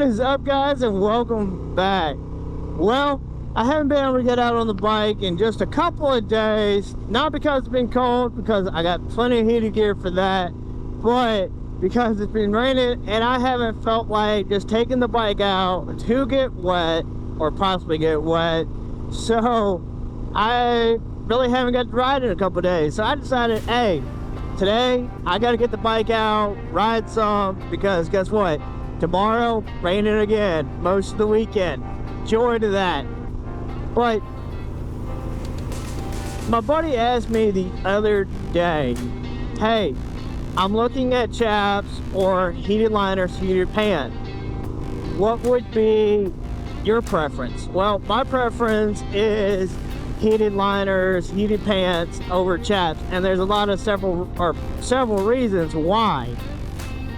is up, guys, and welcome back. Well, I haven't been able to get out on the bike in just a couple of days, not because it's been cold, because I got plenty of heated gear for that, but because it's been raining and I haven't felt like just taking the bike out to get wet or possibly get wet. So I really haven't got to ride in a couple of days. So I decided, hey, today I got to get the bike out, ride some, because guess what? Tomorrow, raining again, most of the weekend. Joy to that. But my buddy asked me the other day, hey, I'm looking at chaps or heated liners, heated pants. What would be your preference? Well, my preference is heated liners, heated pants over chaps, and there's a lot of several reasons why.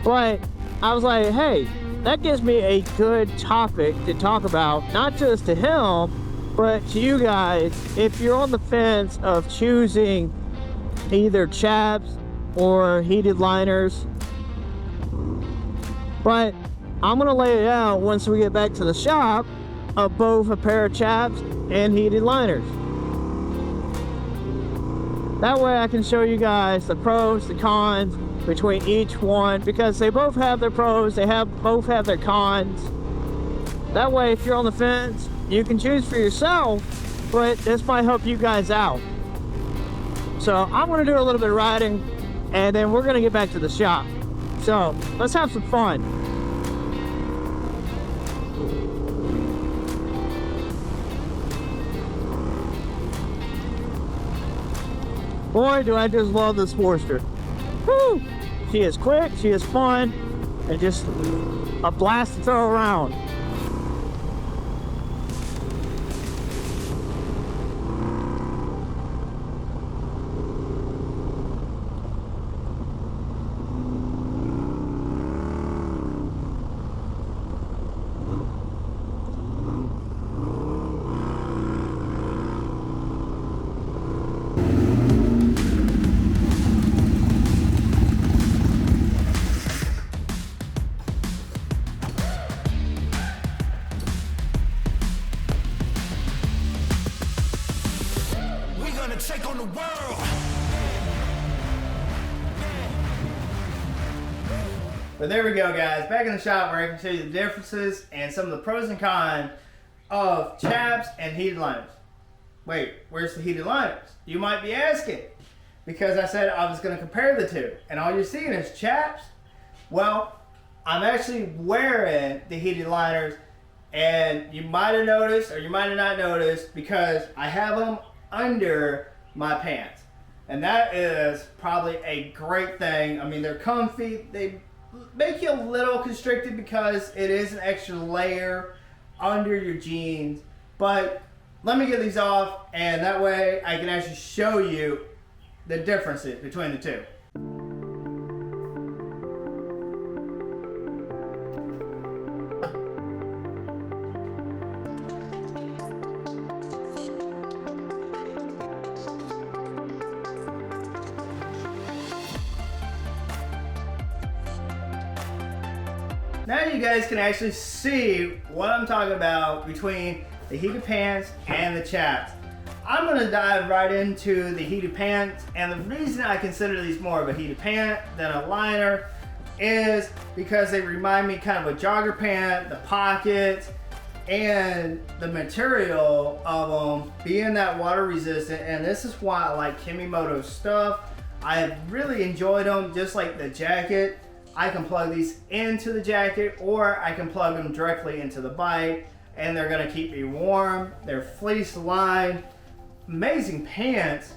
But I was like, hey, that gives me a good topic to talk about, not just to him, but to you guys. If you're on the fence of choosing either chaps or heated liners, but I'm gonna lay it out once we get back to the shop of both a pair of chaps and heated liners. That way I can show you guys the pros, the cons between each one, because they both have their pros, both have their cons. That way, if you're on the fence, you can choose for yourself, but this might help you guys out. So I'm gonna do a little bit of riding, and then we're gonna get back to the shop. So let's have some fun. Boy, do I just love this Sportster. Woo! She is quick, she is fun, and just a blast to throw around. Take on the world. But there we go, guys. Back in the shop where I can show you the differences and some of the pros and cons of chaps and heated liners. Wait, where's the heated liners? You might be asking, because I said I was going to compare the two, and all you're seeing is chaps. Well, I'm actually wearing the heated liners, and you might have noticed or you might have not noticed, because I have them under my pants, and that is probably a great thing. I mean, they're comfy. They make you a little constricted because it is an extra layer under your jeans, but let me get these off, and that way I can actually show you the differences between the two. Now you guys can actually see what I'm talking about between the heated pants and the chaps. I'm going to dive right into the heated pants, and the reason I consider these more of a heated pant than a liner is because they remind me kind of a jogger pant, the pockets, and the material of them being that water resistant. And this is why I like KEMIMOTO stuff. I have really enjoyed them, just like the jacket. I can plug these into the jacket, or I can plug them directly into the bike, and they're gonna keep me warm. They're fleece lined, amazing pants.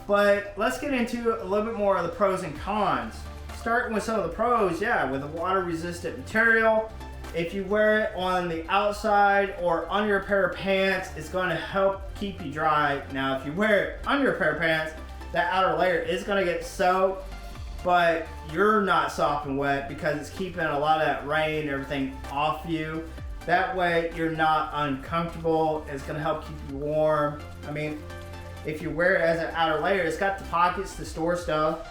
But let's get into a little bit more of the pros and cons. Starting with some of the pros, yeah, with the water resistant material. If you wear it on the outside or under a pair of pants, it's gonna help keep you dry. Now, if you wear it under a pair of pants, that outer layer is gonna get soaked, but you're not soft and wet because it's keeping a lot of that rain and everything off you. That way you're not uncomfortable. It's gonna help keep you warm. I mean, if you wear it as an outer layer, it's got the pockets to store stuff.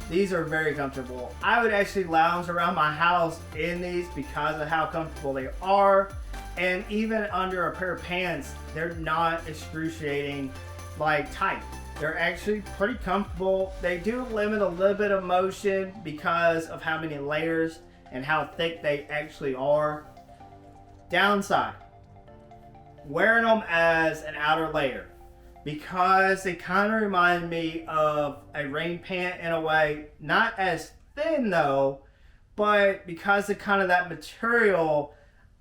These are very comfortable. I would actually lounge around my house in these because of how comfortable they are. And even under a pair of pants, they're not excruciating like tight. They're actually pretty comfortable. They do limit a little bit of motion because of how many layers and how thick they actually are. Downside, wearing them as an outer layer, because they kind of remind me of a rain pant in a way. Not as thin though, but because of kind of that material,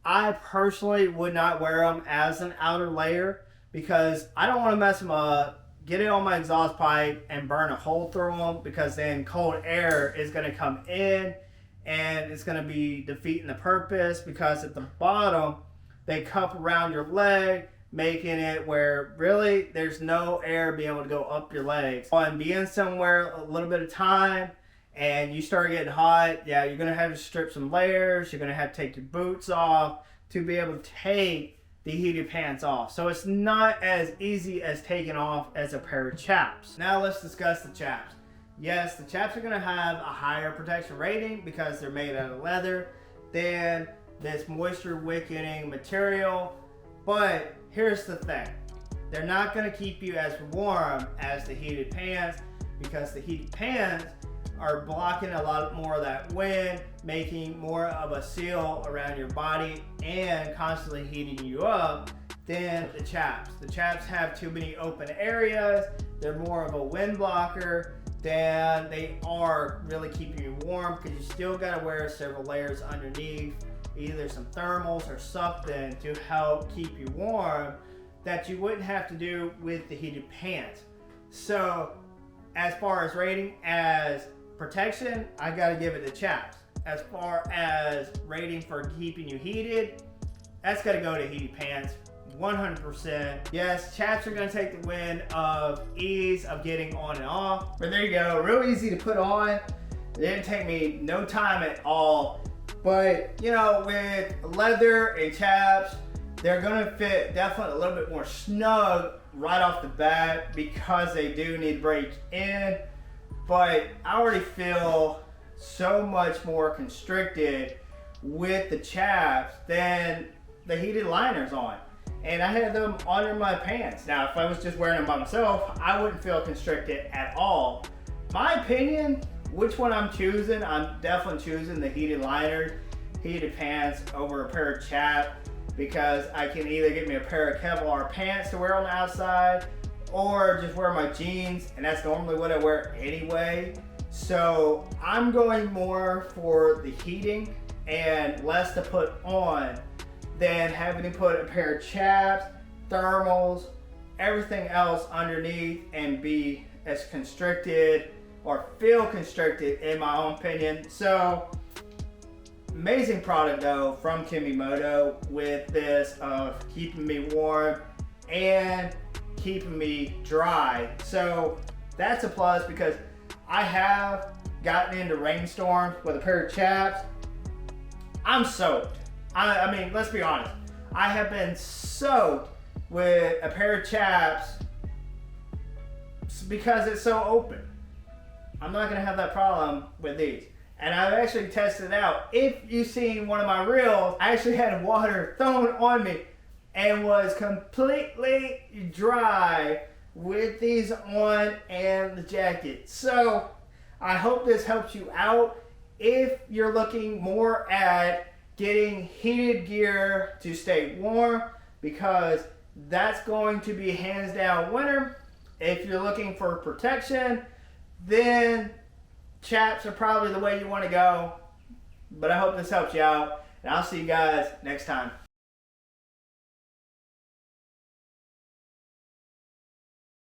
I personally would not wear them as an outer layer because I don't want to mess them up, get it on my exhaust pipe and burn a hole through them, because then cold air is going to come in and it's going to be defeating the purpose, because at the bottom they cup around your leg, making it where really there's no air being able to go up your legs. On being somewhere a little bit of time and you start getting hot, yeah, you're gonna have to strip some layers, you're gonna have to take your boots off to be able to take the heated pants off. So it's not as easy as taking off as a pair of chaps. Now let's discuss the chaps. Yes, the chaps are gonna have a higher protection rating because they're made out of leather than this moisture wicking material, but here's the thing, they're not going to keep you as warm as the heated pants, because the heated pants are blocking a lot more of that wind, making more of a seal around your body and constantly heating you up than the chaps. The chaps have too many open areas, they're more of a wind blocker than they are really keeping you warm, because you still got to wear several layers underneath, either some thermals or something to help keep you warm that you wouldn't have to do with the heated pants. So as far as rating as protection, I gotta give it to chaps. As far as rating for keeping you heated, that's gotta go to heated pants 100%. Yes, chaps are gonna take the win of ease of getting on and off, but there you go, real easy to put on. It didn't take me no time at all. But, you know, with leather and chaps, they're gonna fit definitely a little bit more snug right off the bat because they do need to break in. But I already feel so much more constricted with the chaps than the heated liners on. And I had them under my pants. Now, if I was just wearing them by myself, I wouldn't feel constricted at all. My opinion, which one I'm choosing, I'm definitely choosing the heated liners, heated pants over a pair of chaps, because I can either get me a pair of Kevlar pants to wear on the outside or just wear my jeans, and that's normally what I wear anyway. So I'm going more for the heating and less to put on than having to put a pair of chaps, thermals, everything else underneath and be as constricted or feel constricted in my own opinion. So amazing product though from KEMIMOTO with this of keeping me warm and keeping me dry. So that's a plus, because I have gotten into rainstorms with a pair of chaps. I'm soaked. I mean, let's be honest. I have been soaked with a pair of chaps because it's so open. I'm not gonna have that problem with these. And I've actually tested it out. If you've seen one of my reels, I actually had water thrown on me and was completely dry with these on and the jacket. So I hope this helps you out if you're looking more at getting heated gear to stay warm, because that's going to be hands down winner. If you're looking for protection, then chaps are probably the way you want to go. But I hope this helps you out, and I'll see you guys next time.